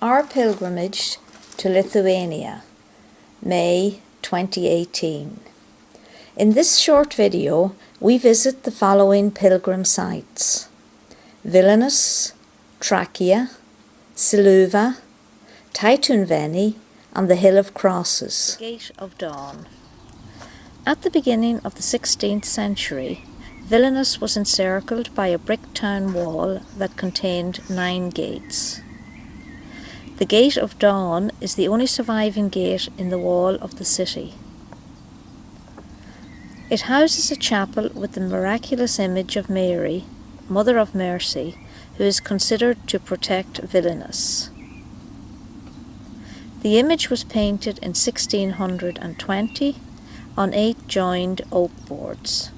Our Pilgrimage to Lithuania, May 2018. In this short video, we visit the following pilgrim sites: Vilnius, Trachea, Siluva, Taitunveni, and the Hill of Crosses. Gate of Dawn. At the beginning of the 16th century, Vilnius was encircled by a brick town wall that contained 9 gates. The Gate of Dawn is the only surviving gate in the wall of the city. It houses a chapel with the miraculous image of Mary, Mother of Mercy, who is considered to protect Vilnius. The image was painted in 1620 on 8 joined oak boards.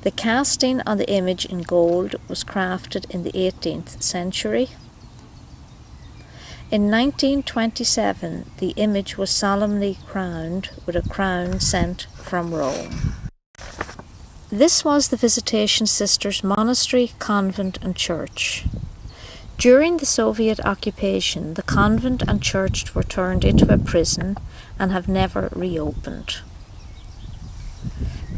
The casting on the image in gold was crafted in the 18th century. In 1927, the image was solemnly crowned with a crown sent from Rome. This was the Visitation Sisters monastery, convent and church. During the Soviet occupation, the convent and church were turned into a prison and have never reopened.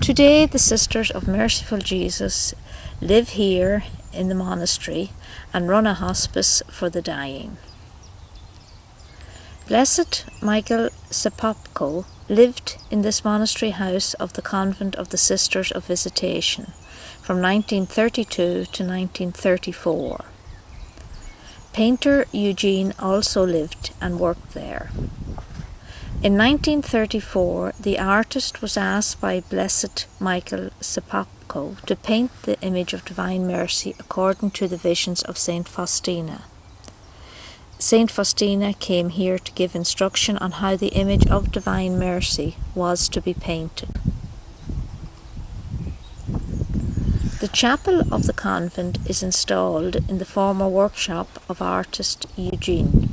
Today, the Sisters of Merciful Jesus live here in the monastery and run a hospice for the dying. Blessed Michael Sepopko lived in this monastery house of the convent of the Sisters of Visitation from 1932 to 1934. Painter Eugene also lived and worked there. In 1934, the artist was asked by Blessed Michael Sepopko to paint the image of Divine Mercy according to the visions of Saint Faustina. Saint Faustina came here to give instruction on how the image of Divine Mercy was to be painted. The chapel of the convent is installed in the former workshop of artist Eugene.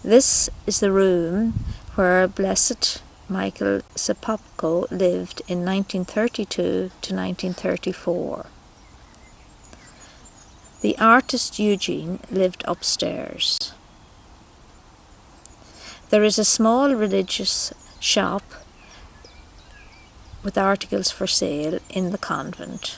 This is the room where Blessed Michael Sepopko lived in 1932 to 1934. The artist Eugene lived upstairs. There is a small religious shop with articles for sale in the convent.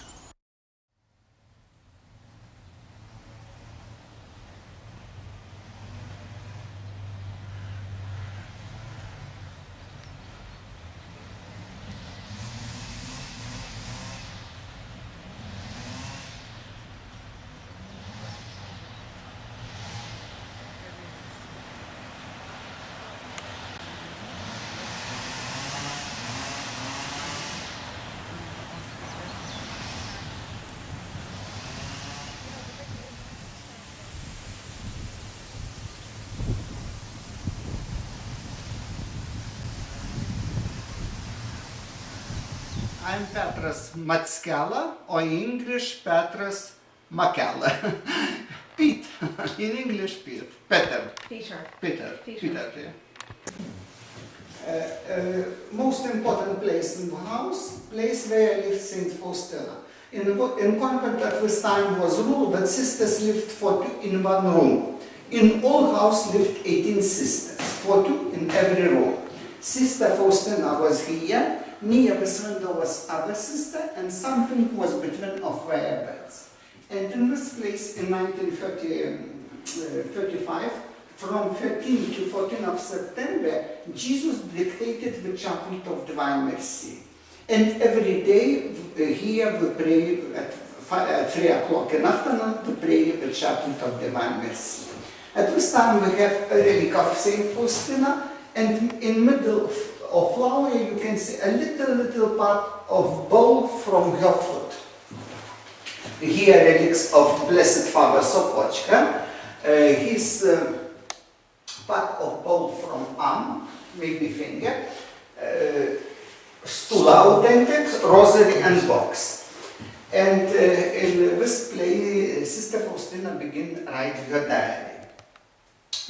I'm Petras Matskela, or in English Petras Makela. Pete, in English Pete. Peter, yeah. Most important place in the house, place where lived Saint Faustina. In convent at this time was rule that sisters lived 40 in one room. In all house lived 18 sisters, 40 in every room. Sister Faustina was here. Near this window was other sister, and something was between of their beds. And in this place, in 1935, from 13 to 14 of September, Jesus dedicated the chapel of Divine Mercy. And every day, here we pray at 3 o'clock in the afternoon, we pray the chapel of Divine Mercy. At this time, we have a relic of Saint Faustina, and in middle of flower you can see a little part of bowl from her foot. Here relics of Blessed Father Sopochka. His part of bowl from arm, maybe finger, stool authentic, rosary and box. And in this play, Sister Faustina began writing her diary.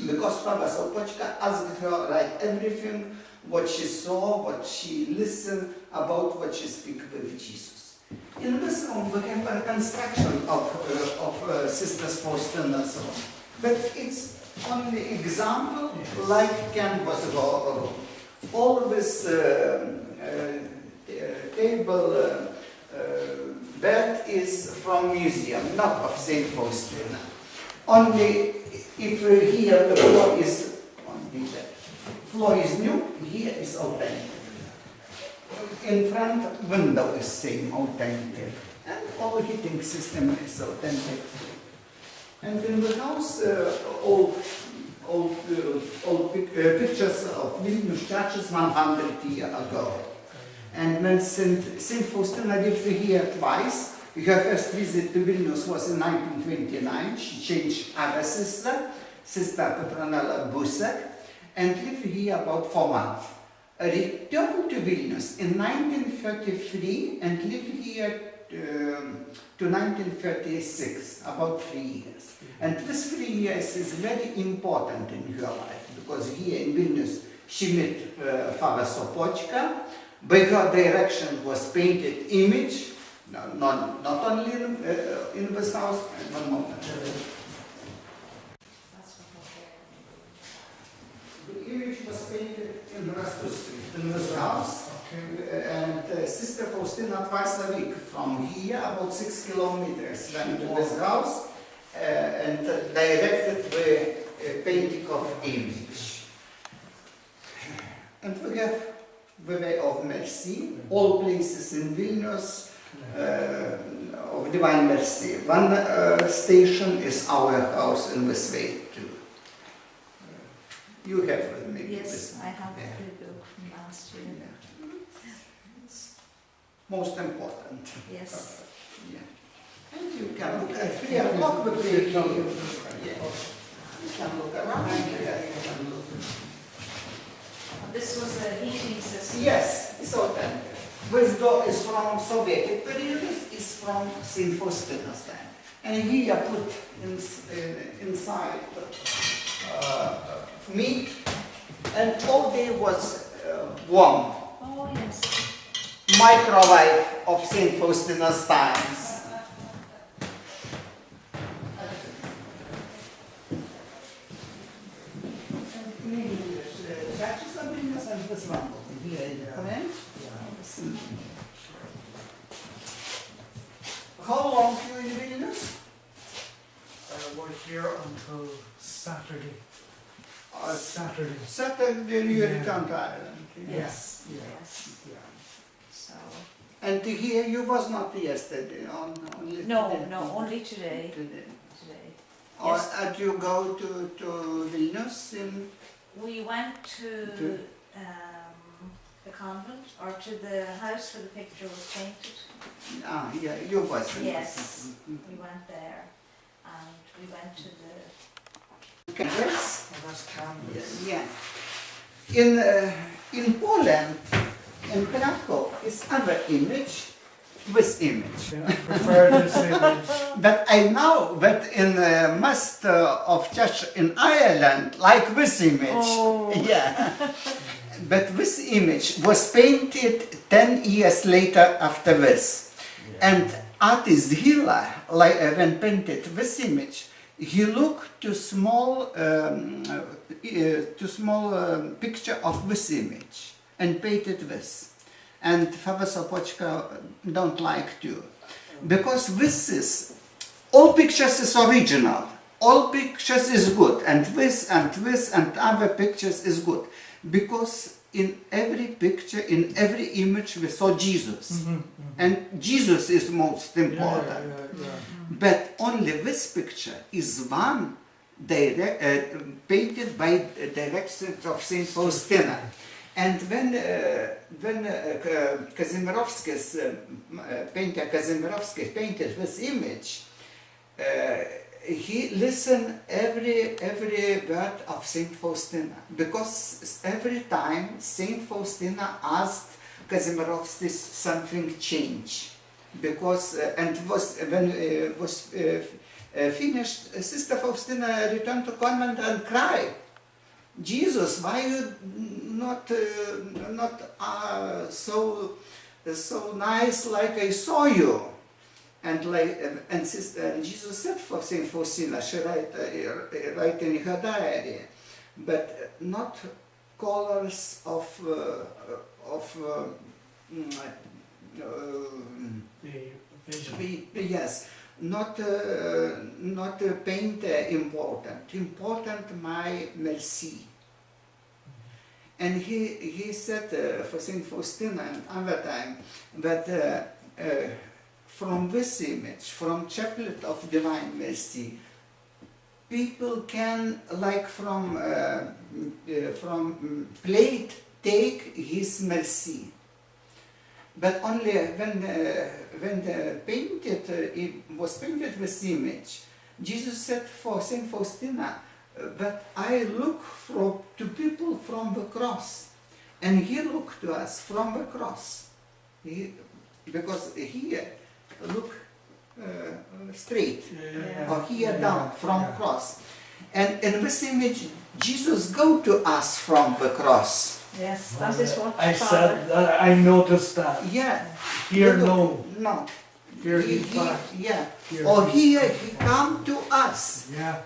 Because Father Sopochka asked her write everything, what she saw, what she listened, about what she speak with Jesus. In this room we have a construction of Sisters Faustina's room, but it's only example like canvas room. All this table bed is from museum, not of Saint Faustina. Only if here the floor is only that. Floor is new, here is authentic. In front window is same authentic, and all heating system is authentic. And in the house, old pictures of Vilnius churches 100 years ago. And when Saint Faustina lived here twice, her first visit to Vilnius was in 1929. She changed other sister, Sister Petronella Busek, and lived here about 4 months. Returned to Vilnius in 1933 and lived here to 1936, about 3 years. And this 3 years is very important in her life, because here in Vilnius she met Father Sopochka. By her direction was painted image, not only in this house. One moment. The image was painted in Rastus Street, in this house. Okay. And Sister Faustina twice a week from here, about 6 kilometers, went to this house and directed the painting of image. And we have the Way of Mercy, all places in Vilnius of Divine Mercy. One station is our house in this way too. You have maybe Yes, this. I have the book from last year. Yeah. It's most important. Yes. Yeah. And you can look at 3 o'clock with the yeah. You can look around here. You can look. This was a heating system. Yes, it's authentic. This door is from Soviet period, is from Saint Faustina's time. And here put inside meat, and all day was warm. Oh, yes. Microwave of Saint Faustina's times. And this one here in the comment. How long are you in Vilnius? We're here until Saturday. Saturday you return to Ireland. Yes. Yes. Yeah. So. And here you was not yesterday on only No, today. no, only today. Today. Today. Yes. Or did you go to Vilnius in? We went to the convent, or to the house where the picture was painted. Yeah, you was. Yes, we went there, and we went to the. Yes. And that's canvas. Yeah. In Poland, in Krakow, is other image, this image. Yeah, I prefer this image. But I know that in most of church in Ireland, like this image. Oh. Yeah. But this image was painted 10 years later after this. Yeah. And artist Hilla, when painted this image, he looked to small picture of this image and painted this. And Father Sopochka don't like to, because this is, all pictures is original, all pictures is good, and this and this and other pictures is good, because in every picture, in every image we saw Jesus, and Jesus is most important. But only this picture is one painted by direction of Saint Faustina. And when Kazimierowski's painter Kazimierowski painted this image, he listened every word of Saint Faustina, because every time Saint Faustina asked Kazimierowski something change, because and was when was finished, Sister Faustina returned to convent and cried, Jesus, why you not so so nice like I saw you. And Jesus said for Saint Faustina, she write in her diary, but not colors of yes, not paint important my merci. And he said for Saint Faustina and other time that from this image, from Chaplet of Divine Mercy, people can, like from plate, take his mercy. But only when it was painted this image, Jesus said for Saint Faustina that I look to people from the cross, and he looked to us from the cross, because here look straight, or here down from cross, and in this image Jesus go to us from the cross. Yes, that is what I Father... said that, I noticed that. Yeah. Here no. No. Here he's back. Yeah. Here Or he's here he come to us. Yeah.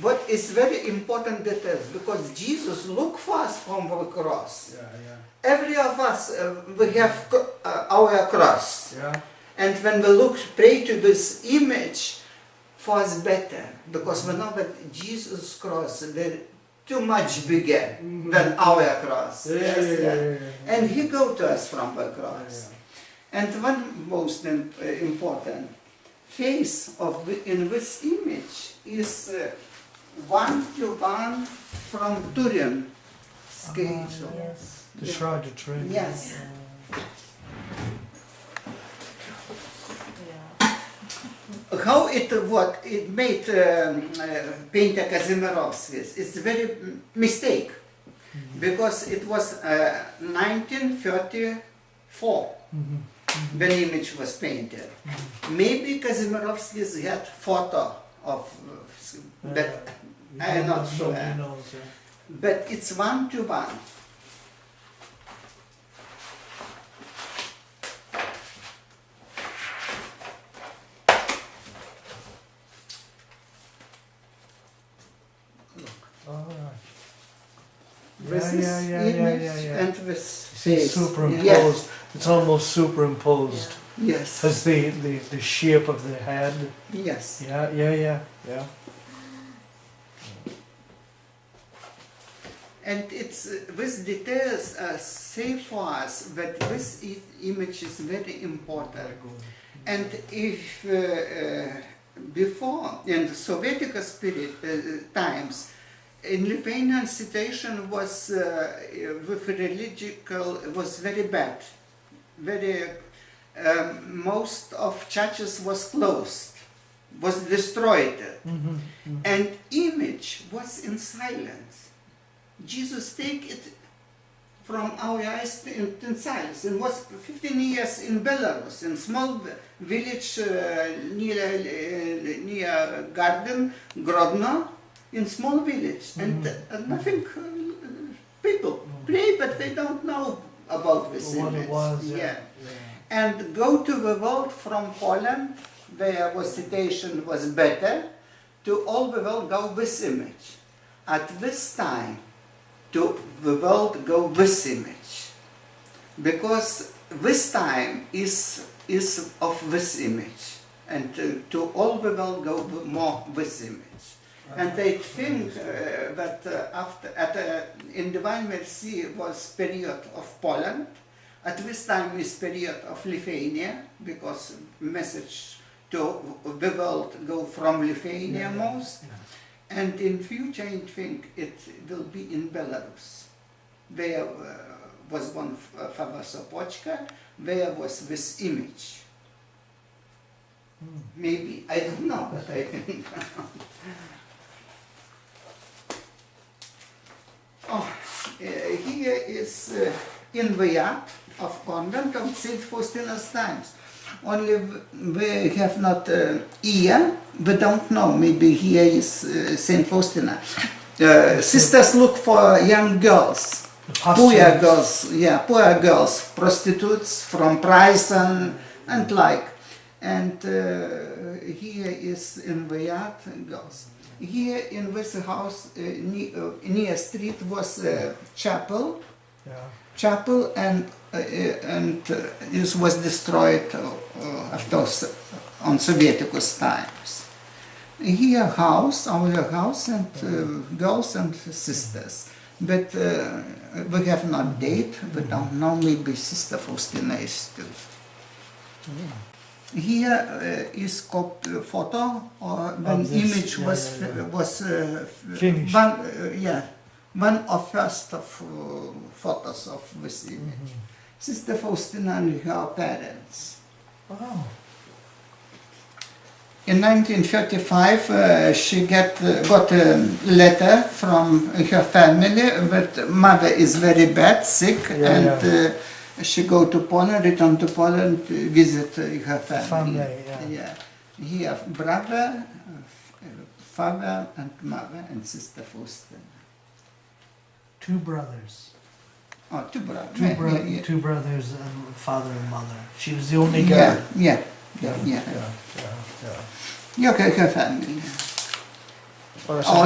But it's very important details, because Jesus look for us from the cross. Every of us, we have our cross. And when we look, pray to this image, for us better, because we know that Jesus' cross is too much bigger than our cross. And he go to us from the cross. And one most important face of in this image is one-to-one from Turin schedule. Yes. The Shroud of Turin. Yes. How it what it made painter Kazimierovsky's? It's a very mistake, because it was 1934 when image was painted. Maybe Kazimierovsky's had photo of, but I am not sure. But it's one-to-one. This image and this face. Superimposed. Yes. It's almost superimposed. Yes. As the shape of the head. Yes. Yeah. And it's these details say for us that this image is very important. And if before in the Soviet times, in Lithuanian situation was with religical was very bad. Very most of churches was closed, was destroyed, and image was in silence. Jesus take it from our eyes in silence. And was 15 years in Belarus, in small village near garden Grodno, in small village, and nothing. People pray, but they don't know about this image. And go to the world from Poland, where the situation was better, to all the world go this image. At this time, to the world go this image, because this time is of this image, and to all the world go more this image. And they think that in Divine Mercy was period of Poland. At this time is period of Lithuania, because message to the world go from Lithuania most. And in future I think it will be in Belarus. There was one Father Sopochka, there was this image. Maybe, I don't know, but I think. Here is in the yard of convent of St. Faustina's times. Only we have not ear, we don't know, maybe here is St. Faustina. Sisters look for young girls poor girls, prostitutes from Pricen and like. And here is in the yard girls. Here in this house near street was a chapel. Chapel and it was destroyed after on Sovieticus times. Here house, our house, and girls and sisters. But we have not date. We don't know. Maybe Sister Faustina is still. Here is photo or when image was finished. One of first of photos of this image. Sister Faustina and her parents. Wow. In 1935, she got a letter from her family that mother is very bad, sick, she go to Poland, return to Poland, visit her family. Here, brother, father, and mother, and Sister Faustina. Two brothers. Oh, two brothers. Two brothers, and father and mother. She was the only girl. Yeah. Her family.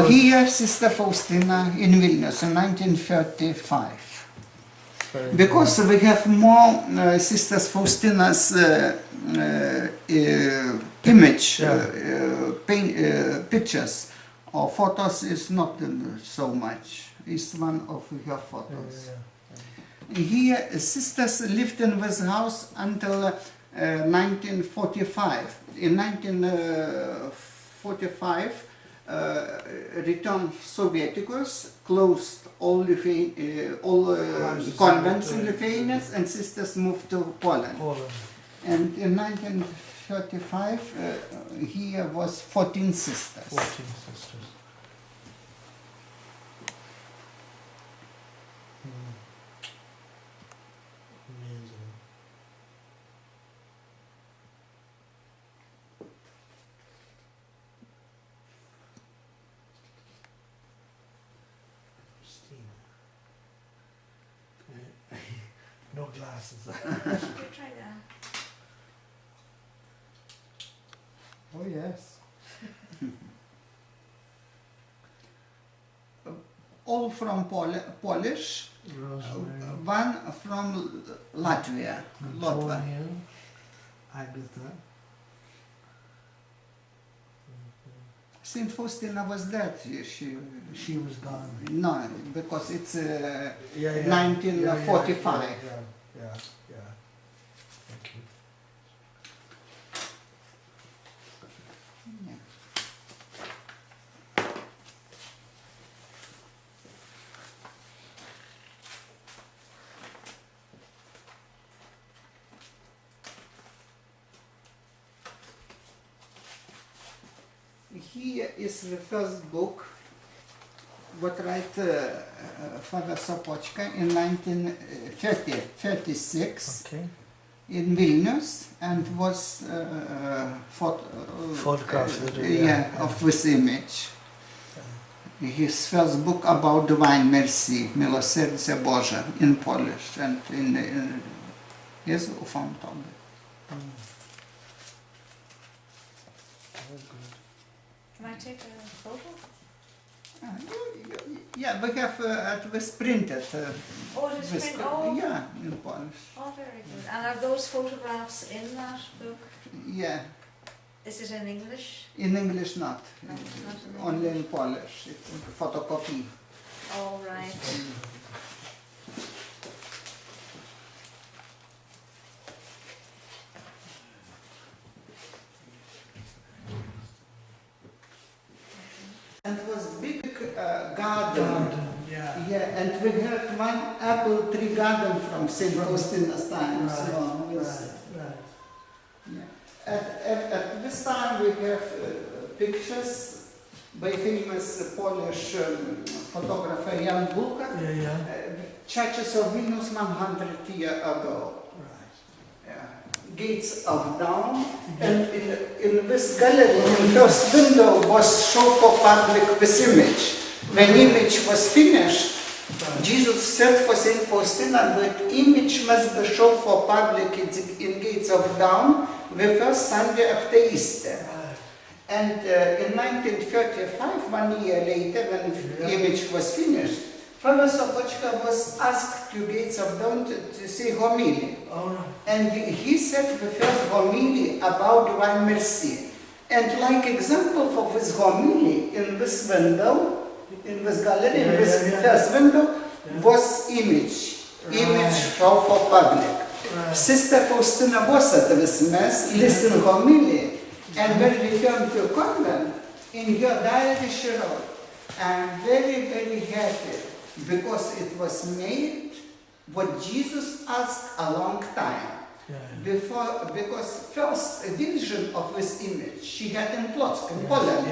Here, Sister Faustina in Vilnius in 1935. Because we have more Sisters Faustina's image, pictures or photos is not so much. It's one of her photos. Here, sisters lived in this house until 1945. In 1945, returned Sovieticus, closed all convents in Lithuania, and sisters moved to Poland. And in 1935, here was 14 sisters. 14 sisters. Amazing. No glasses. Try that. Oh yes. All from Polish, one from Latvia. Lithuanian, Agatha. Saint Faustina was dead. She was gone. No, because it's 1945. Yeah. Thank you. Here is the first book what write Father Sopochka in 1936 in Vilnius, and was photographed of this image. His first book about Divine Mercy, Miłosierdzie Boże, in Polish and in Jezu ufam Tobie. Can I take a photo? Yeah, we have it was printed. Oh, it is printed? Oh. Yeah, in Polish. Oh, very good. And are those photographs in that book? Yeah. Is it in English? In English, not. No, not in English. Only in Polish. It's a photocopy. All right. And it was big garden. Yeah, and we have one apple tree garden from St. Faustina's time. At this time we have pictures by famous Polish photographer Jan Bulka. Churches of Vilnius 100 years ago. Gates of down, and in this gallery, in first window was shown for public this image. When image was finished, Jesus said for Saint Faustina that image must be shown for public in Gates of Dawn the first Sunday after Easter. And in 1935, 1 year later, when the image was finished, Father Sopochka was asked to Gates of Dawn to say homily. And he said the first homily about Divine Mercy. And like example for this homily, in this window, in this gallery, in this first window, was image show for public. Sister Faustina was at this mass, listened homily, and when returned to convent, in her diary she wrote, "I'm very, very happy because it was made what Jesus asked a long time. Because first vision of this image she had in Plock, in Poland,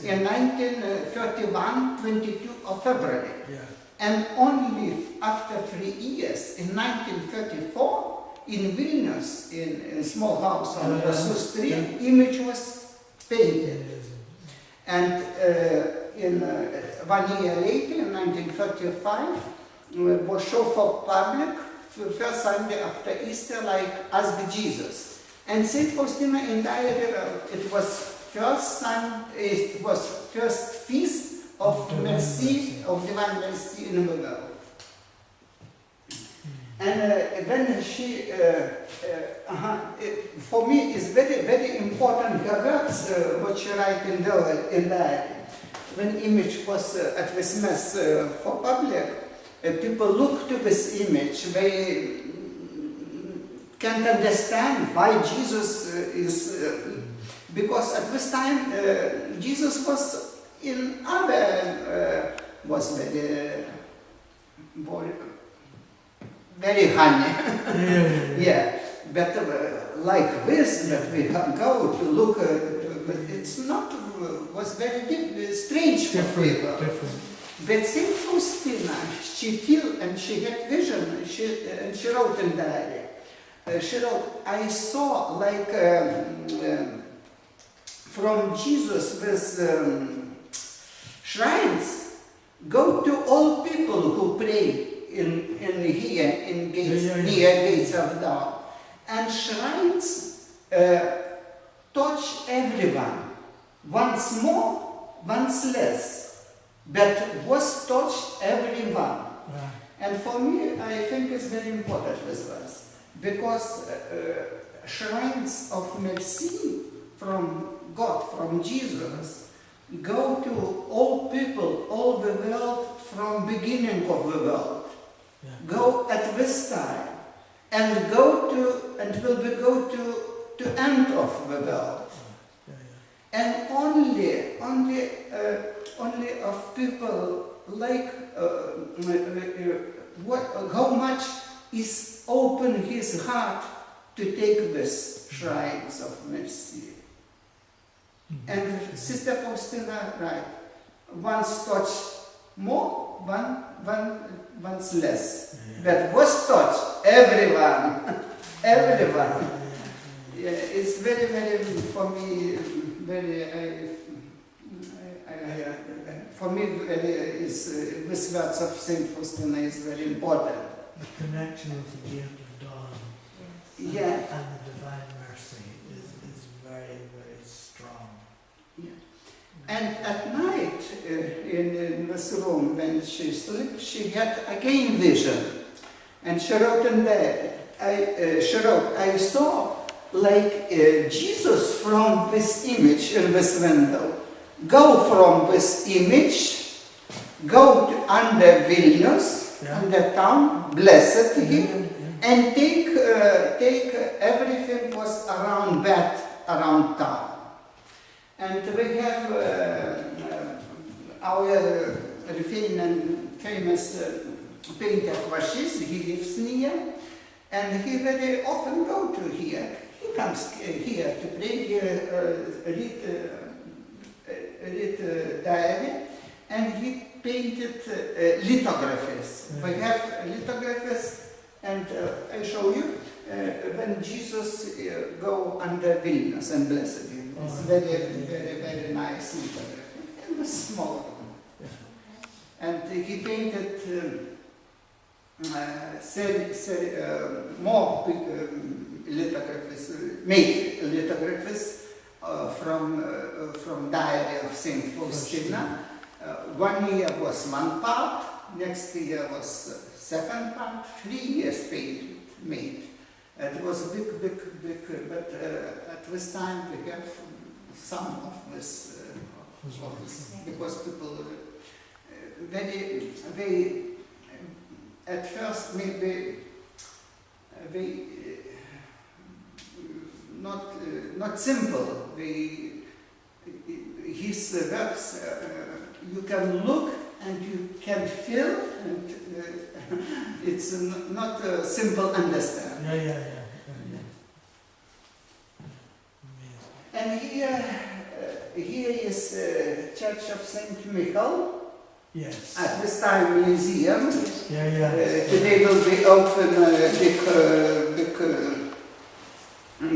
in 1931, 22 of February. And only after 3 years, in 1934, in Vilnius, in a small house on Rasų Street, image was painted. And in 1 year later, in 1935, was shown for public the first Sunday after Easter, like Ask Jesus. And Saint Faustina in diary wrote, it was first feast of mercy, of divine mercy in the world. And when she, for me, it's very, very important her words, what she write in diary. When image was at this mass for public, people look to this image, they can't understand why Jesus is, because at this time Jesus was in other, was very honey. But like this, that we go to look, but it's not, was very strange for people. But Saint Faustina, she feel and she had vision, and she wrote in diary. She wrote, I saw like from Jesus with shrines go to all people who pray in here in gates, near Gates of Dawn, and shrines touch everyone, once more, once less. But was touched everyone. And for me, I think it's very important this verse, because shrines of mercy from God, from Jesus, go to all people, all the world, from beginning of the world. Go at this time, and go to, and will be go to end of the world. And only of people like how much is open his heart to take this shrines of mercy. And Sister Faustina, right, once touched more, once less. But was touched everyone, everyone. It's very, very for me. For me, is this words of Saint Faustina is very important. The connection with the gift of dawn and the divine mercy is very, very strong. And at night, in this room, when she slept, she had again vision. And she wrote in there, I saw like Jesus from this image in this window. Go from this image, go to under Vilnius, under town, blessed him, and take everything was around that, around town. And we have our Lithuanian famous painter Vashes, he lives near, and he very often go to here. He comes here to pray, read diary, and he painted lithographies. We have lithographies, and I show you when Jesus go under Vilnius and blessed him. It's very, very, very nice lithography. It was small. And he he painted more lithographies, made lithographies from Diary of Saint Faustina. 1 year was one part, next year was second part, 3 years made. It was big, but at this time we have some of this, because people they at first maybe they not simple. His works you can look and you can feel, and it's not simple understand. Yeah. And here is Church of Saint Michael. Yes. At this time, museum. Yeah. Today will be open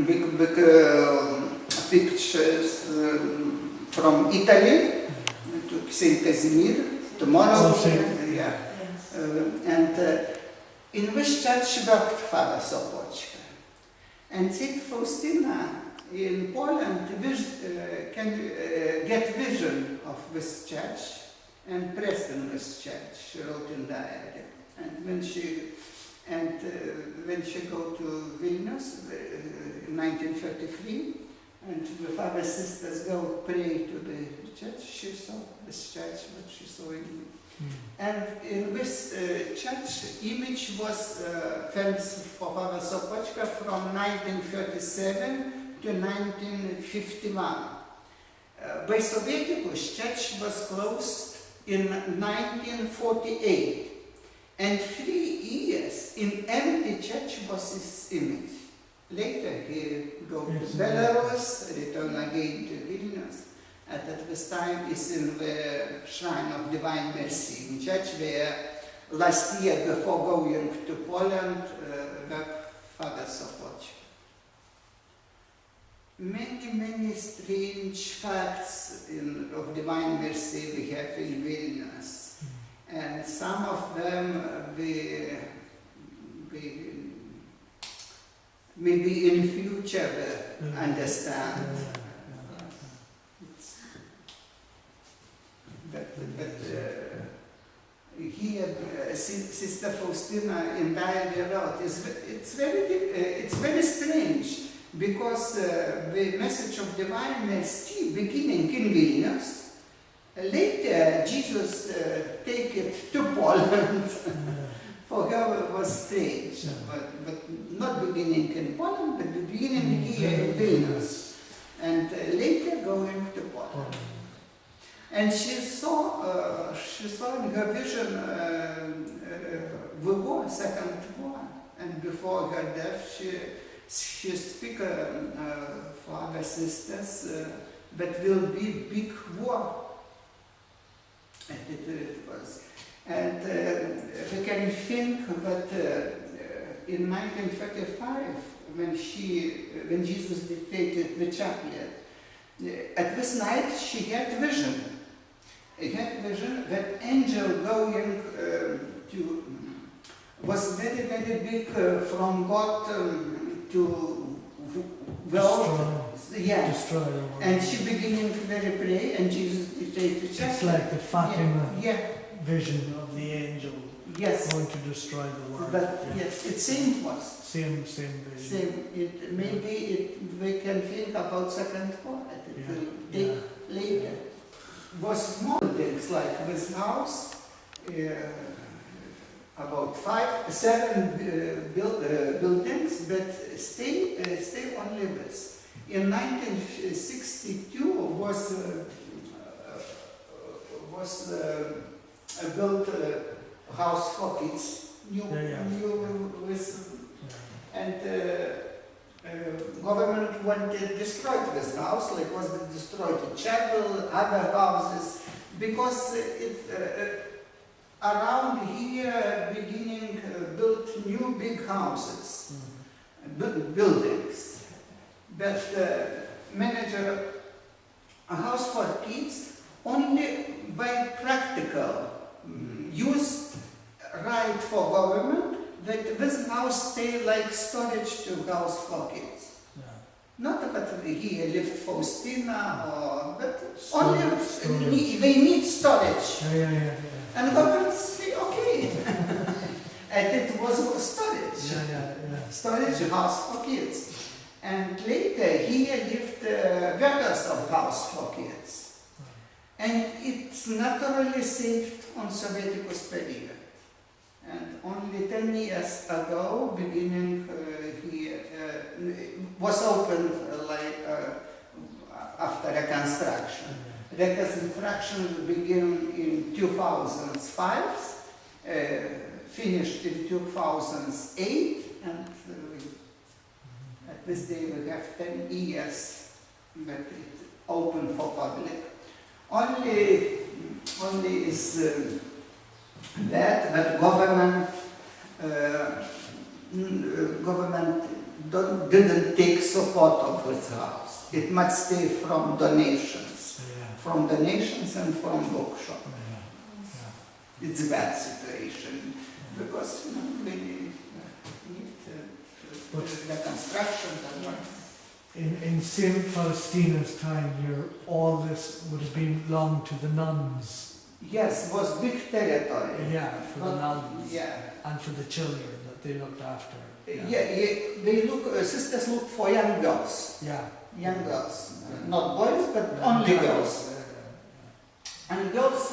big pictures from Italy to Saint Casimir. Tomorrow, and in which church worked Father Sopoćka. And Saint Faustina in Poland can get vision of this church and pressed in this church. She wrote in diary. And when she go to Vilnius in 1933, and the father sisters go pray to the church, she saw this church, what she saw in. And in this church, image was famous for Father Sopoćka from 1937 to 1951. By Sovieticus, church was closed in 1948. And 3 years in empty church was his image. Later he go to Belarus, return again to Vilnius. And at this time is in the Shrine of Divine Mercy in church where last year before going to Poland, Father Sopoćka. Many strange facts of Divine Mercy we have in Vilnius. And some of them we maybe in future understand. But here, Sister Faustina in diary wrote, it's very strange, because the message of Divine Mercy beginning in Vilnius. Later, Jesus take it to Poland. For her it was strange, but not beginning in Poland, but beginning here in Vilnius, and later going to Poland. And she saw in her vision the war, Second War, and before her death, she speak for other sisters that will be big war. And it was. And we can think that in 1935, when Jesus dictated the chaplet, at this night she had vision. She had vision that angel going was very big from God to world. Yeah, and she beginning to pray, and Jesus dictated the chaplet. It's like the Fatima vision of the angel going to destroy the world. But yes, it same was. Same vision. Same. Maybe we can think about Second War. It will take later. Was small things like this house, about 7 buildings, but stay only this. In 1962 was built a house for kids, new with, and government wanted to destroy this house, like was destroyed the chapel, other houses, because around here beginning built new big houses, buildings. But manager a house for kids only by practical, used right for government that this house stay like storage to house for kids. Yeah. Not that here lived Faustina, but Storage. only they need storage. Yeah. And government say, okay. And it was storage. Yeah. Storage house for kids. And later here lived workers of house for kids. And it's naturally saved on Soviet period. And only 10 years ago, beginning here, was opened after reconstruction. Reconstruction began in 2005, finished in 2008, and at this day we have 10 years that it open for public. Only is that government didn't take support of this house. It must stay from donations, from donations and from bookshop. It's a bad situation because we need the construction. In St. Faustina's time, all this would have belonged to the nuns. Yes, it was big territory. Yeah, for the nuns. Yeah. And for the children that they looked after. They sisters look for young girls. Yeah. Young girls, not boys, but only girls. And girls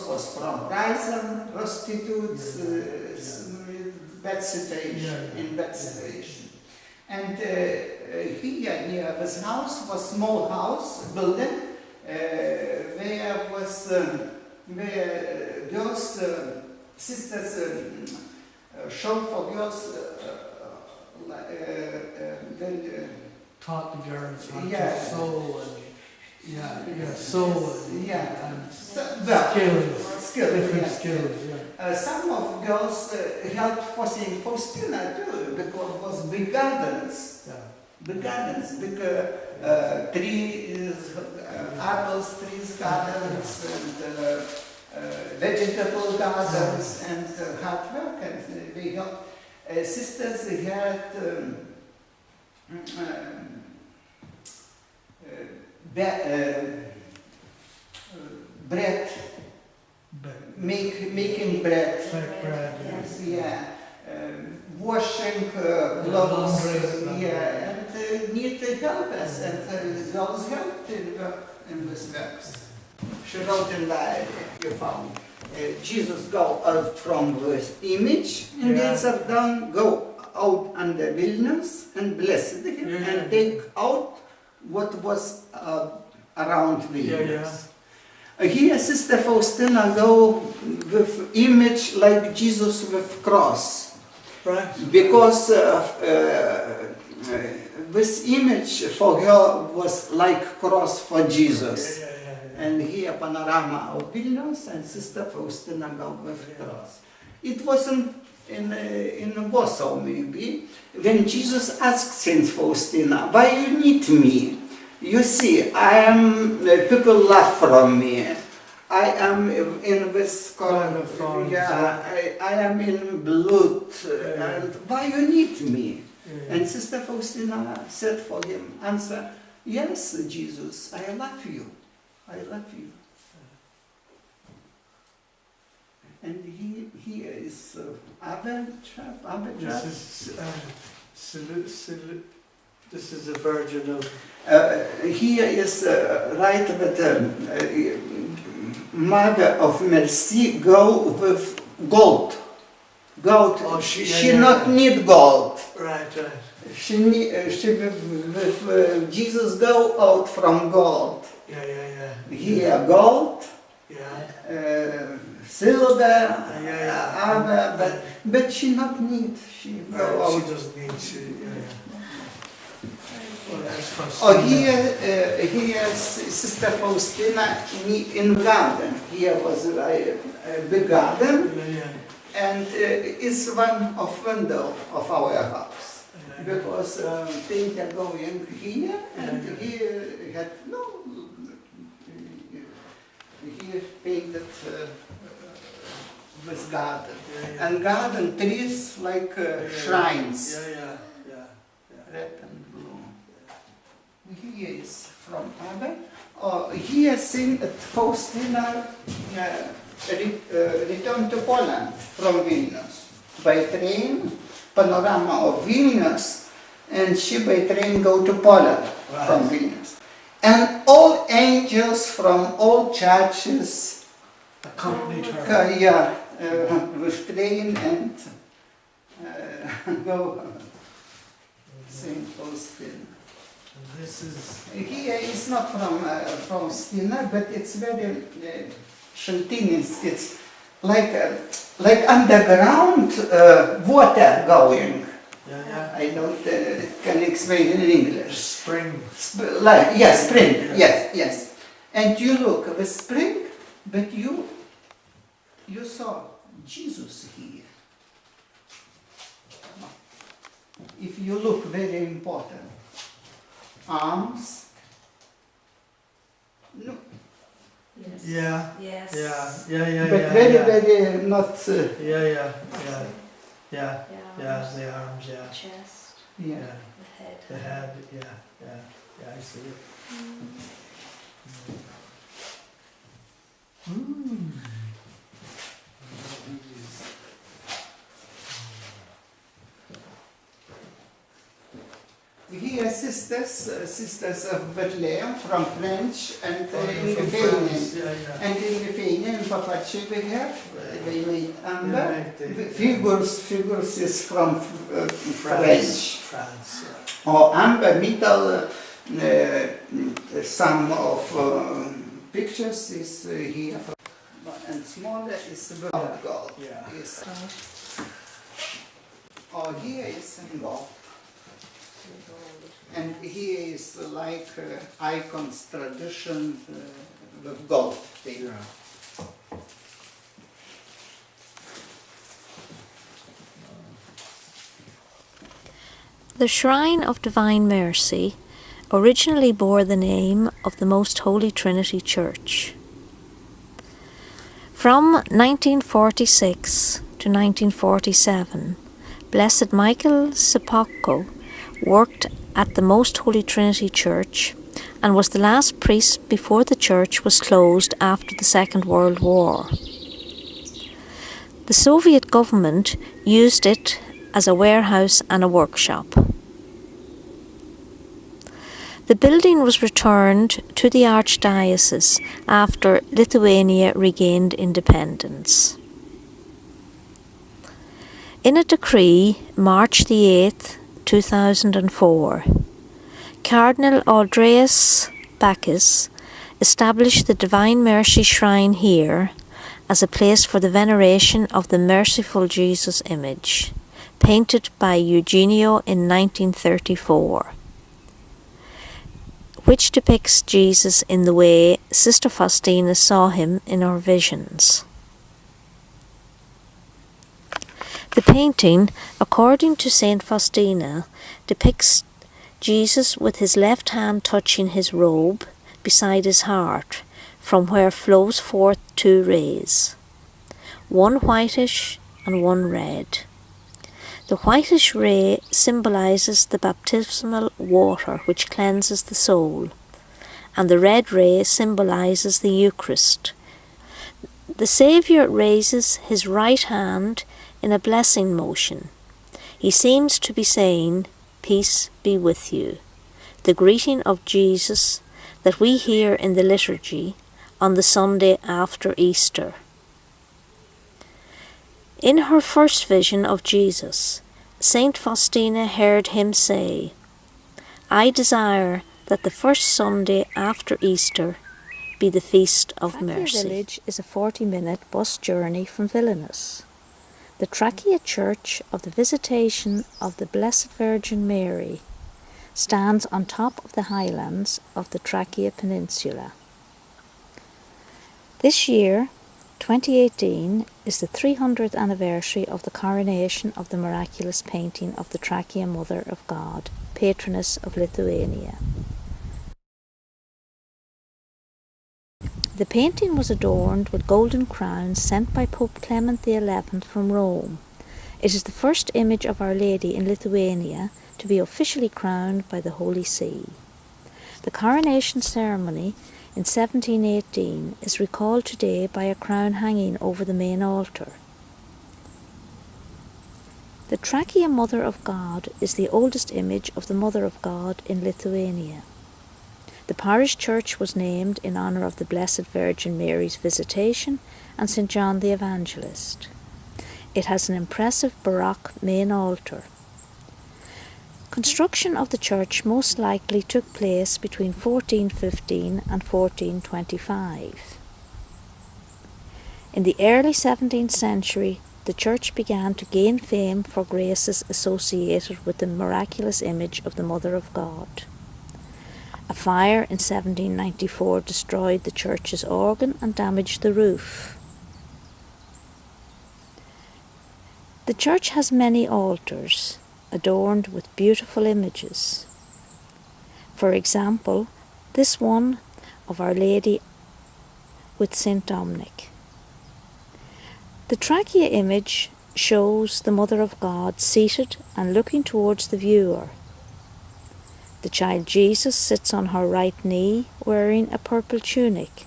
was from prison, prostitutes, bad situation, in bad situation. And here near this house was small house, building, where was where girls, sisters showed for girls taught the girls how yeah. to sew and sew and skills, different skills. Yeah. Some of girls helped for St. Faustina too, because it was big gardens. Yeah. Big gardens, big trees, apples, trees, gardens, and vegetable gardens, and hard work. And they helped. Sisters had bread, making bread. Like bread. Yeah. Washing clothes, and need to help us, and girls helped in this works. She wrote in diary, you found, Jesus go out from this image, and gates of dawn go out under Vilnius, and blessed him, and take out what was around Vilnius. Here Sister Faustina go with image like Jesus with cross. Right. Because this image for her was like cross for Jesus. And here panorama of Vilnius and Sister Faustina go with cross. It wasn't in Warsaw maybe, when Jesus asked Saint Faustina, why you need me? You see, people laugh from me. I am in this corner, I am in blood, and why you need me? And Sister Faustina said for him, answer, yes, Jesus, I love you, I love you. And here is This is the Virgin of... here is right with Mother of Mercy go with gold. Gold. Oh, she not need gold. Right. She with Jesus go out from gold. Here gold. Silver. But she not need. She go out. She doesn't need. Here Sister Faustina in garden. Here was a big garden, and it's one of window of our house. Because painter going here, and here had here decorated with garden. And garden trees like shrines. Red and blue. Here is from Abba. Here Saint Faustina returned to Poland from Vilnius by train, panorama of Vilnius, and she by train go to Poland from Vilnius. And all angels from all churches accompanied her. With train and go Saint Faustina. And this is Here is not from Faustina, but it's very sheltering. It's like underground water going. I don't can explain in English. spring. Spring. Yes. And you look the spring, but you saw Jesus here. If you look, very important. Arms. No. Yeah. Yes. But very not. Yeah, the arms, yeah. Chest, Yeah. the head. The head, yeah, I see it. Here sisters of Bethlehem from French and in From Lithuanian. France, yeah. And in Lithuanian, Papachi we have, they made amber. Yeah, Figures is from French. France, yeah. Or amber metal, some of pictures is here. And smaller is blood gold. Yeah. Is, here is gold. And here is like icons tradition with gold thing. Yeah. The Shrine of Divine Mercy originally bore the name of the Most Holy Trinity Church. From 1946 to 1947, Blessed Michael Sepocko worked at the Most Holy Trinity Church and was the last priest before the church was closed after the Second World War. The Soviet government used it as a warehouse and a workshop. The building was returned to the Archdiocese after Lithuania regained independence. In a decree, March the 8th, 2004, Cardinal Andreas Bacchus established the Divine Mercy Shrine here as a place for the veneration of the Merciful Jesus image, painted by Eugenio in 1934, which depicts Jesus in the way Sister Faustina saw him in her visions. The painting, according to Saint Faustina, depicts Jesus with his left hand touching his robe beside his heart, from where flows forth two rays, one whitish and one red. The whitish ray symbolises the baptismal water which cleanses the soul, and the red ray symbolises the Eucharist. The Saviour raises his right hand in a blessing motion. He seems to be saying, "Peace be with you," the greeting of Jesus that we hear in the liturgy on the Sunday after Easter. In her first vision of Jesus, Saint Faustina heard him say, "I desire that the first Sunday after Easter be the feast of mercy." The village is a 40-minute bus journey from Vilnius. The Trachea Church of the Visitation of the Blessed Virgin Mary stands on top of the highlands of the Trachea Peninsula. This year, 2018, is the 300th anniversary of the coronation of the miraculous painting of the Trachea Mother of God, patroness of Lithuania. The painting was adorned with golden crowns sent by Pope Clement XI from Rome. It is the first image of Our Lady in Lithuania to be officially crowned by the Holy See. The coronation ceremony in 1718 is recalled today by a crown hanging over the main altar. The Trachea Mother of God is the oldest image of the Mother of God in Lithuania. The Parish Church was named in honour of the Blessed Virgin Mary's Visitation and St. John the Evangelist. It has an impressive Baroque main altar. Construction of the church most likely took place between 1415 and 1425. In the early 17th century, the church began to gain fame for graces associated with the miraculous image of the Mother of God. A fire in 1794 destroyed the church's organ and damaged the roof. The church has many altars, adorned with beautiful images. For example, this one of Our Lady with St. Dominic. The Trachea image shows the Mother of God seated and looking towards the viewer. The child Jesus sits on her right knee wearing a purple tunic,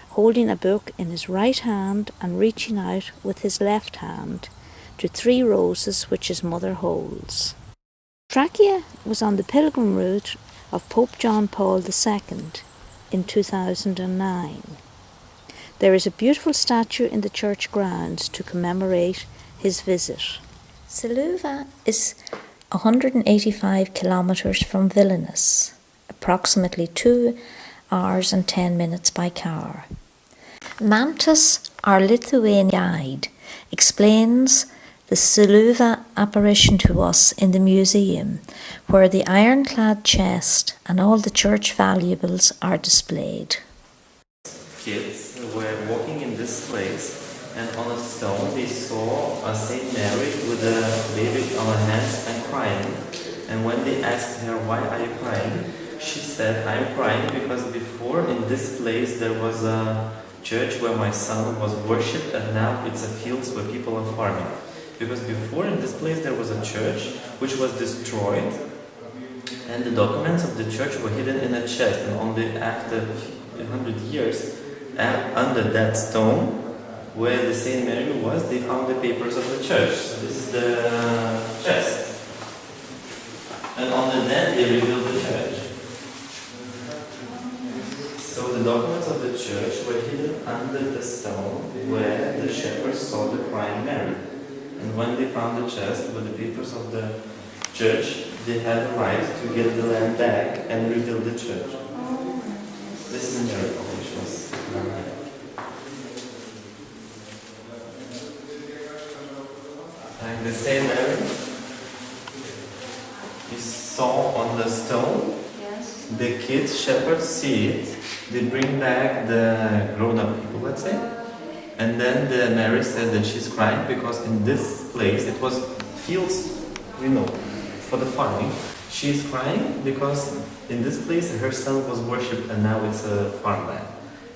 holding a book in his right hand and reaching out with his left hand to 3 roses which his mother holds. Trachea was on the pilgrim route of Pope John Paul II in 2009. There is a beautiful statue in the church grounds to commemorate his visit. Siluva is 185 kilometres from Vilnius, approximately 2 hours and 10 minutes by car. Mantas, our Lithuanian guide, explains the Siluva apparition to us in the museum, where the ironclad chest and all the church valuables are displayed. Kids were walking in this place, and on a stone they saw a Saint Mary with a baby on her hands and crying. And when they asked her, "Why are you crying?" she said, "I'm crying because before in this place there was a church where my son was worshipped, and now it's a field where people are farming. Because before in this place there was a church which was destroyed, and the documents of the church were hidden in a chest, and only after 100 years under that stone where the Saint Mary was, they found the papers of the church." So this is the chest. And on that they rebuilt the church. So the documents of the church were hidden under the stone where the shepherds saw the crying Mary. And when they found the chest with the papers of the church, they had the right to get the land back and rebuild the church. This is a miracle which was done. And the Saint Mary is saw on the stone. Yes. The kids, shepherds, see it. They bring back the grown-up people, let's say. And then the Mary says that she's crying because in this place, it was fields, for the farming. She's crying because in this place her son was worshipped and now it's a farmland.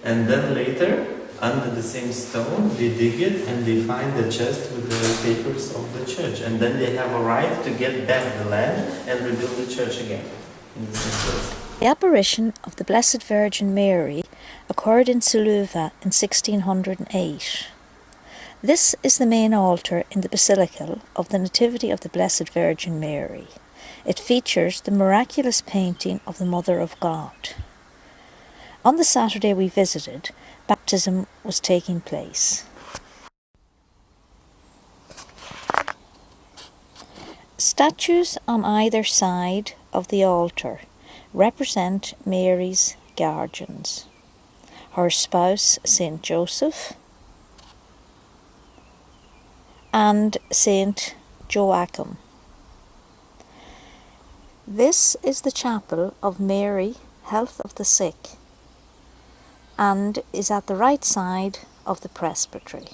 And then later, under the same stone, they dig it and they find the chest with the papers of the church. And then they have a right to get back the land and rebuild the church again in the same place. The apparition of the Blessed Virgin Mary occurred in Siluva in 1608. This is the main altar in the Basilica of the Nativity of the Blessed Virgin Mary. It features the miraculous painting of the Mother of God. On the Saturday we visited, baptism was taking place. Statues on either side of the altar represent Mary's guardians, her spouse Saint Joseph and Saint Joachim. This is the chapel of Mary, Health of the Sick, and is at the right side of the presbytery.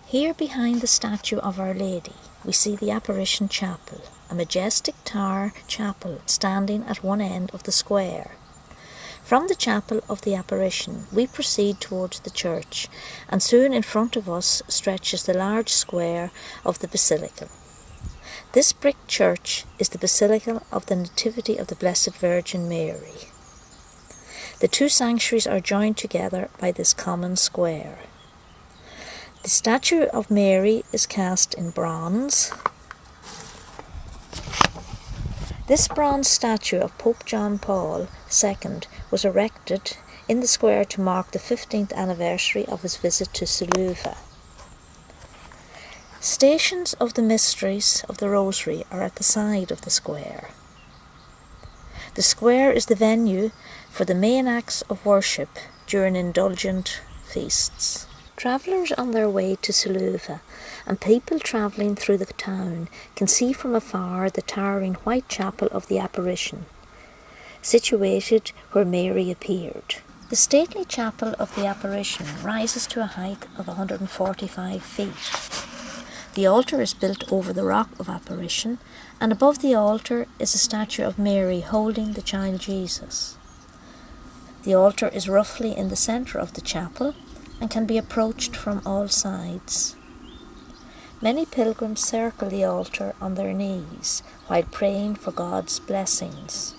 Here behind the statue of Our Lady we see the Apparition Chapel, a majestic tower chapel standing at one end of the square. From the chapel of the apparition, we proceed towards the church, and soon in front of us stretches the large square of the Basilica. This brick church is the Basilica of the Nativity of the Blessed Virgin Mary. The two sanctuaries are joined together by this common square. The statue of Mary is cast in bronze. This bronze statue of Pope John Paul II was erected in the square to mark the 15th anniversary of his visit to Suluva. Stations of the Mysteries of the Rosary are at the side of the square. The square is the venue for the main acts of worship during indulgent feasts. Travellers on their way to Suluva and people travelling through the town can see from afar the towering white chapel of the apparition, situated where Mary appeared. The stately chapel of the apparition rises to a height of 145 feet. The altar is built over the rock of apparition, and above the altar is a statue of Mary holding the child Jesus. The altar is roughly in the centre of the chapel and can be approached from all sides. Many pilgrims circle the altar on their knees while praying for God's blessings.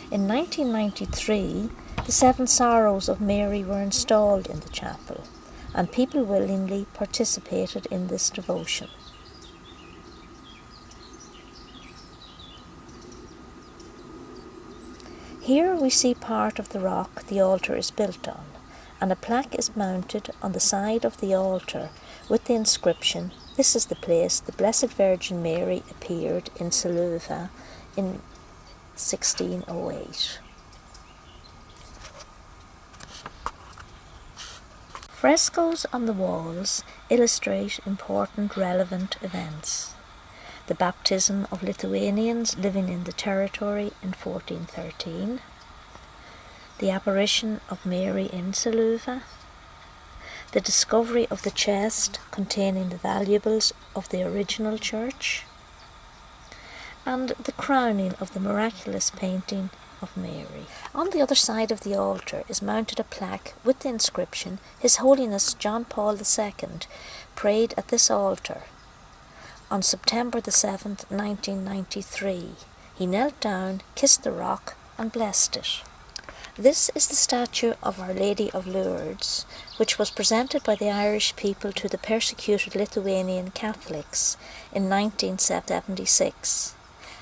In 1993, the Seven Sorrows of Mary were installed in the chapel, and people willingly participated in this devotion. Here we see part of the rock the altar is built on, and a plaque is mounted on the side of the altar with the inscription, "This is the place the Blessed Virgin Mary appeared in Suluva in 1608. Frescoes on the walls illustrate important relevant events. The baptism of Lithuanians living in the territory in 1413, the apparition of Mary in Suluva, the discovery of the chest containing the valuables of the original church, and the crowning of the miraculous painting of Mary. On the other side of the altar is mounted a plaque with the inscription, "His Holiness John Paul II prayed at this altar on September the 7th, 1993. He knelt down, kissed the rock, and blessed it." This is the statue of Our Lady of Lourdes, which was presented by the Irish people to the persecuted Lithuanian Catholics in 1976.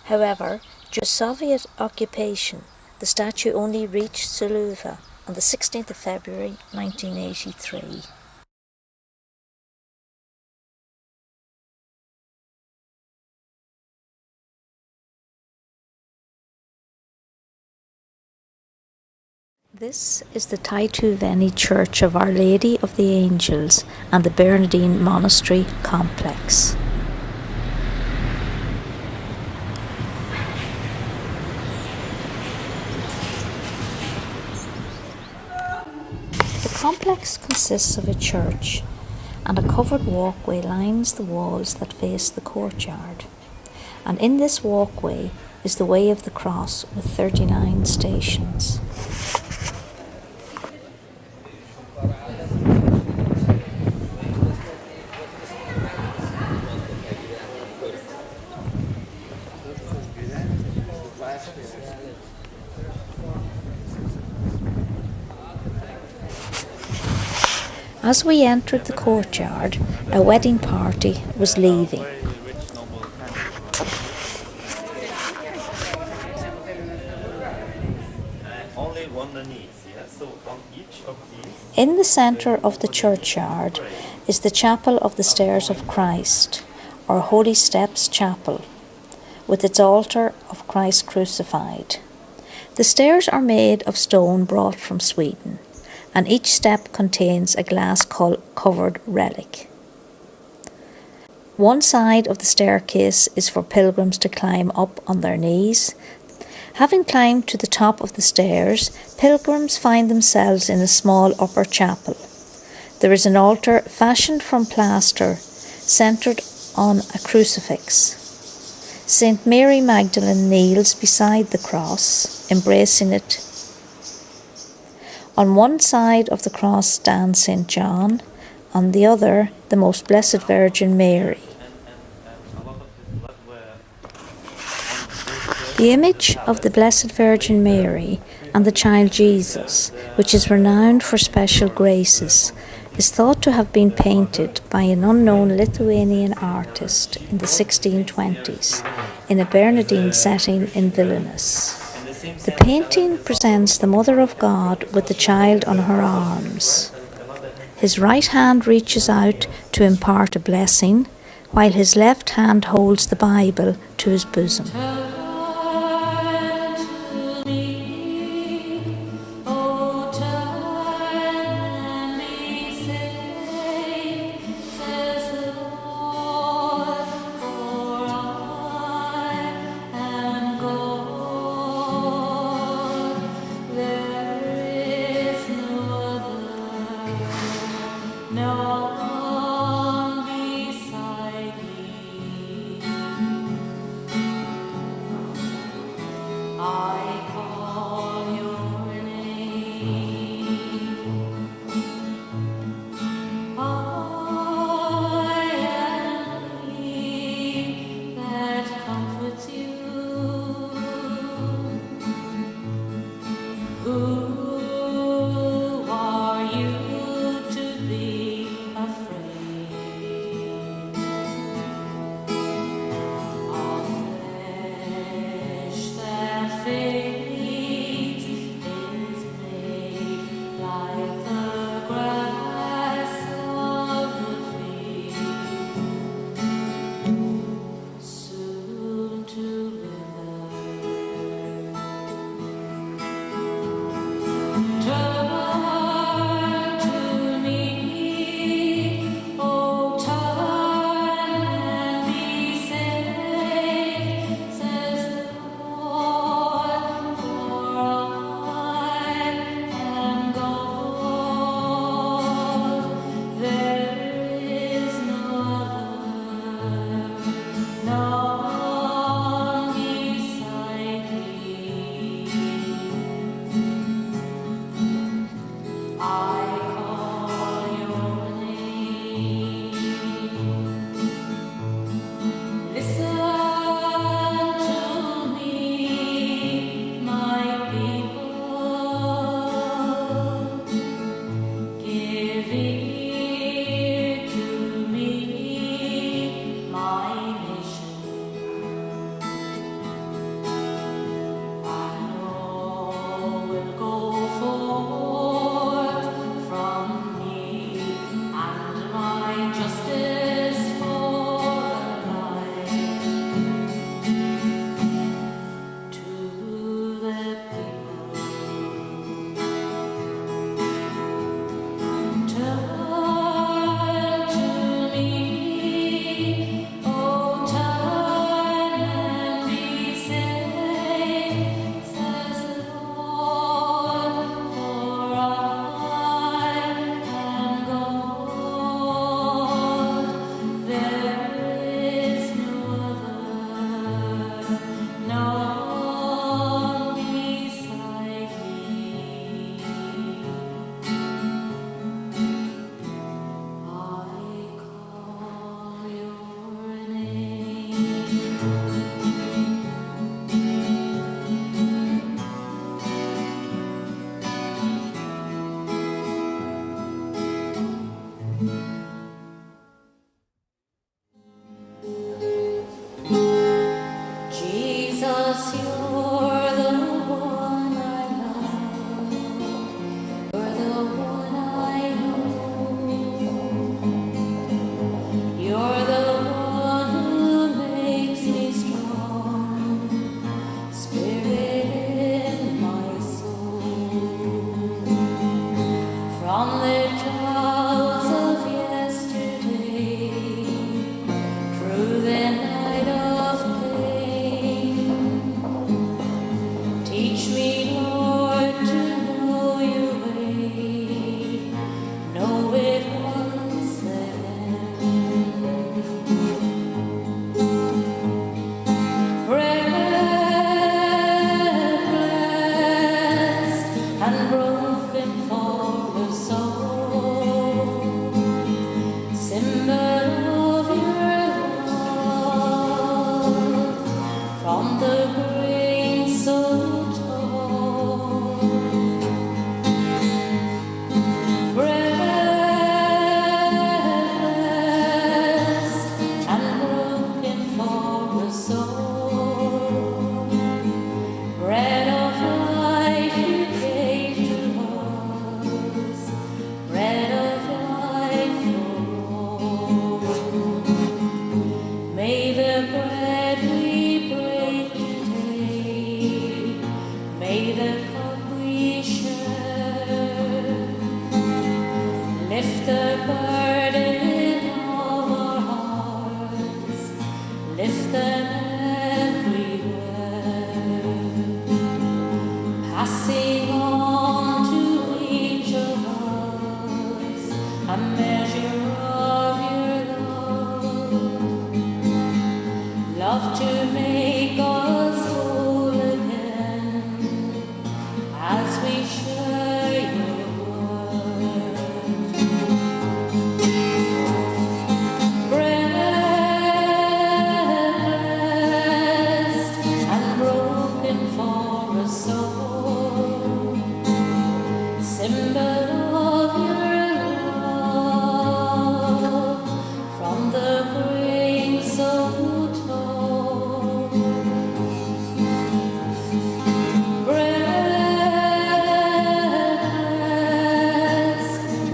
However, during Soviet occupation, the statue only reached Suluva on the 16th of February 1983. This is the Taituveni Church of Our Lady of the Angels and the Bernardine Monastery complex. The complex consists of a church, and a covered walkway lines the walls that face the courtyard. And in this walkway is the Way of the Cross with 39 stations. As we entered the courtyard, a wedding party was leaving. In the centre of the churchyard is the Chapel of the Stairs of Christ, or Holy Steps Chapel, with its altar of Christ crucified. The stairs are made of stone brought from Sweden, and each step contains a glass-covered relic. One side of the staircase is for pilgrims to climb up on their knees. Having climbed to the top of the stairs, pilgrims find themselves in a small upper chapel. There is an altar fashioned from plaster, centred on a crucifix. St. Mary Magdalene kneels beside the cross, embracing it On one side of the cross stands St. John, on the other the Most Blessed Virgin Mary. The image of the Blessed Virgin Mary and the child Jesus, which is renowned for special graces, is thought to have been painted by an unknown Lithuanian artist in the 1620s in a Bernardine setting in Vilnius. The painting presents the Mother of God with the child on her arms. His right hand reaches out to impart a blessing, while his left hand holds the Bible to his bosom. and broken for the soul, symbol of your love, from the grain so tall, breast and broken for the soul, bread of life you gave to us, bread of life for all. May the bread we break today, may the cup we share, lift the burden of our hearts, lift them everywhere, passing on to each of us a measure of your love, love to make us whole again as we share your word. Breast and broken for a soul, symbol of your love, from the grain so tall, breast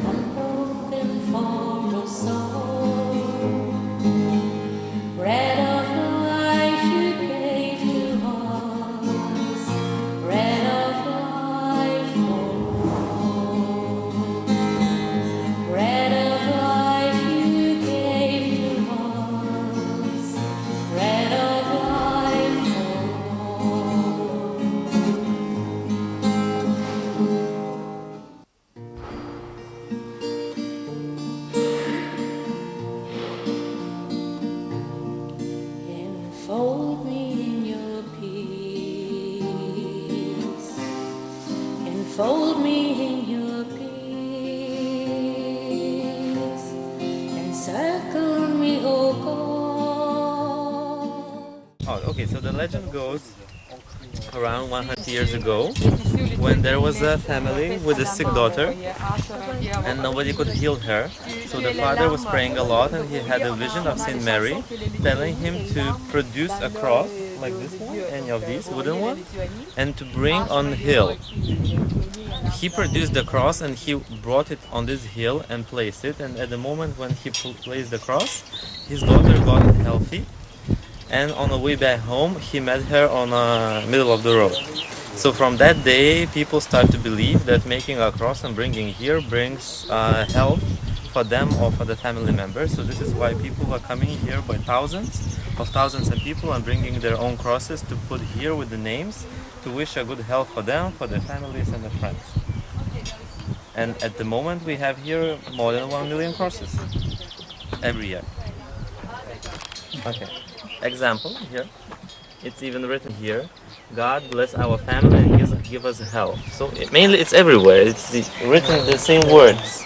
and broken for a soul, bread of life you gave to us, bread of life for all, bread of life you gave to us, bread of life for all. Enfold me in your peace, enfold me in your peace, encircle me, oh God. Oh, okay, so the legend goes around 100 years ago when there was a family with a sick daughter and nobody could heal her. So the father was praying a lot and he had a vision of Saint Mary telling him to produce a cross like this one, any of these wooden one, and to bring on the hill. He produced the cross and he brought it on this hill and placed it, and at the moment when he placed the cross, his daughter got healthy, and on the way back home he met her on the middle of the road. So from that day people start to believe that making a cross and bringing here brings health for them or for the family members. So this is why people are coming here by thousands of people and bringing their own crosses to put here with the names to wish a good health for them, for their families and their friends. And at the moment we have here more than 1 million crosses every year. Okay. Example here. It's even written here. God bless our family and give us health. So mainly it's everywhere. It's written the same words.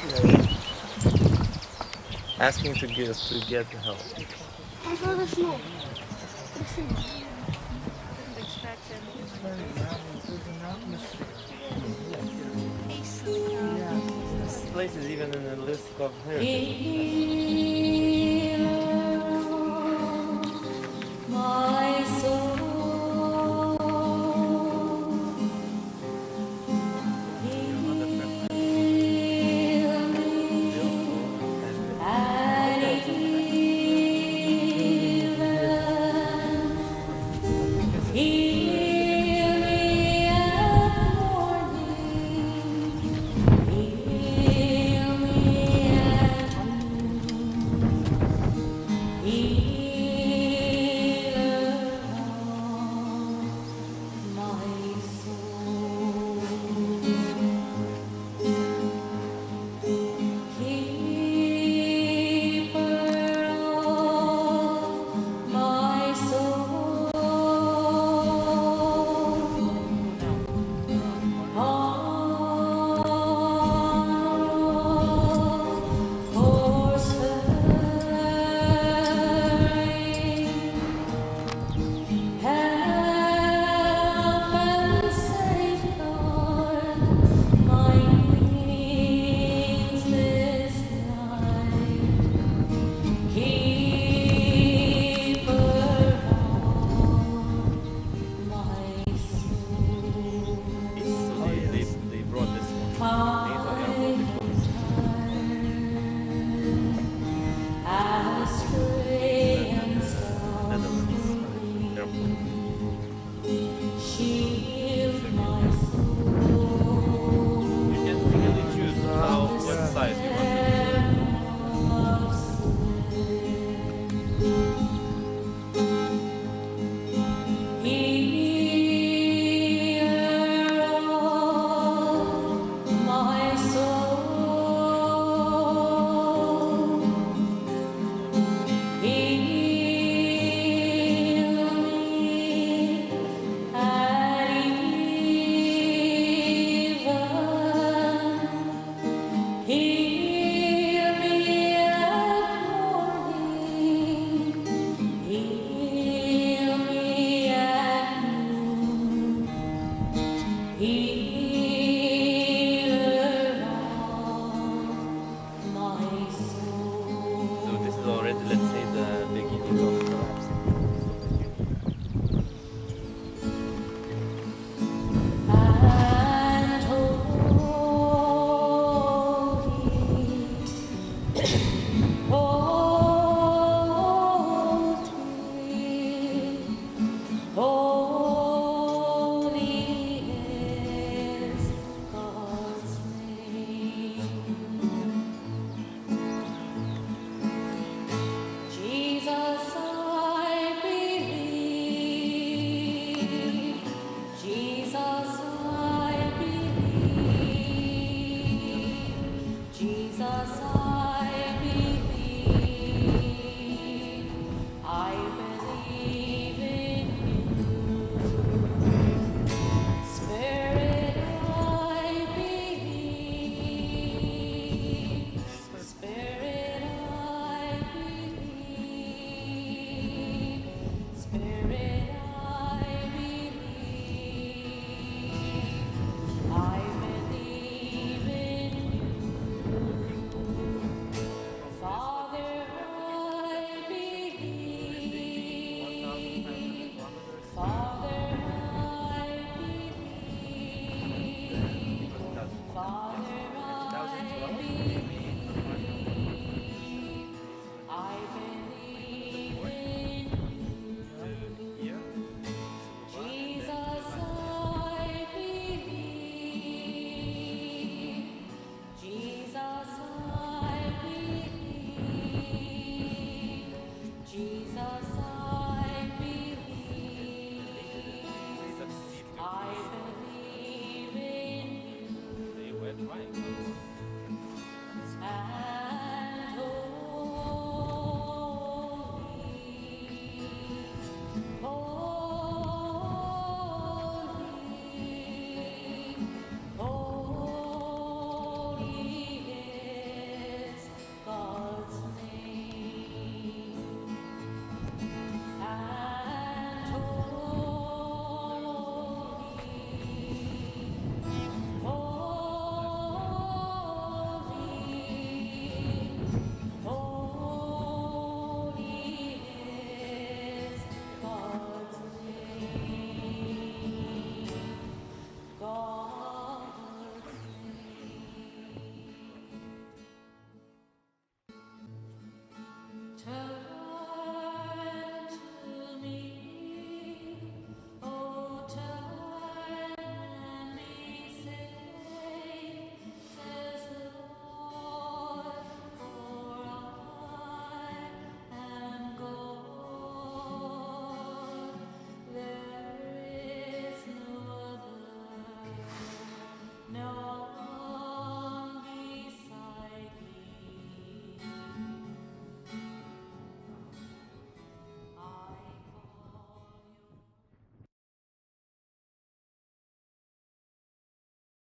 Asking to get health. This place is even in the list of heritage. My soul, heal me and heal me at morning, heal me at noon. Jesus,